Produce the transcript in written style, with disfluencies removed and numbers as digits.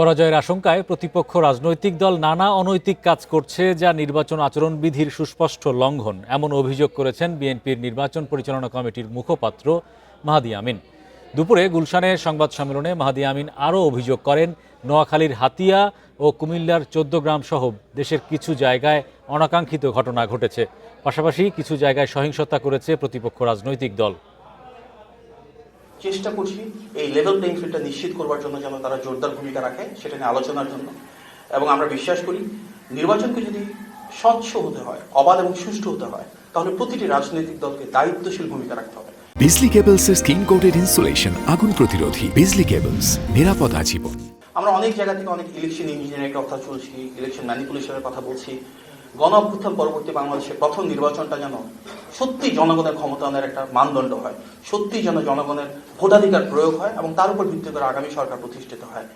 পরাজয়ের আশঙ্কায় প্রতিপক্ষ রাজনৈতিক দল নানা অনৈতিক কাজ করছে, যা নির্বাচন আচরণবিধির সুস্পষ্ট লঙ্ঘন, এমন অভিযোগ করেছেন বিএনপির নির্বাচন পরিচালনা কমিটির মুখপাত্র মাহাদী আমিন। দুপুরে গুলশানে সংবাদ সম্মেলনে মাহাদী আমিন আরও অভিযোগ করেন, নোয়াখালীর হাতিয়া ও কুমিল্লার 14 গ্রাম সহ দেশের কিছু জায়গায় অনাকাঙ্ক্ষিত ঘটনা ঘটেছে। পাশাপাশি কিছু জায়গায় সহিংসতা করেছে প্রতিপক্ষ রাজনৈতিক দল। চেষ্টা করছি এই লেভেল প্লেইং ফিল্ডটা নিশ্চিত করবার জন্য যেন তারা জোরদার ভূমিকা রাখে, সেটা নিয়ে আলোচনার জন্য। এবং আমরা বিশ্বাস করি নির্বাচনকে যদি স্বচ্ছ হতে হয়, অবাধ এবং সুষ্ঠু হতে হয়, তাহলে প্রতিটি রাজনৈতিক দলকে দায়িত্বশীল ভূমিকা রাখতে হবে। বিজলি কেবলসের স্কিন কোটেড ইনসুলেশন আগুন প্রতিরোধী। বিজলি কেবলস, নিরাপদ আজীবন। আমরা অনেক জায়গা থেকে অনেক ইলেকশন ইঞ্জিনিয়ারিং কথা চলছি, ইলেকশন ম্যানিপুলেশনের কথা বলছি। গণ অভ্যুত্থান পরবর্তী বাংলাদেশের প্রথম নির্বাচনটা যেন সত্যি জনগণের ক্ষমতায়নের একটা মানদণ্ড হয়, সত্যি যেন জনগণের ভোটাধিকার প্রয়োগ হয় এবং তার উপর ভিত্তি করে আগামী সরকার প্রতিষ্ঠিত হয়।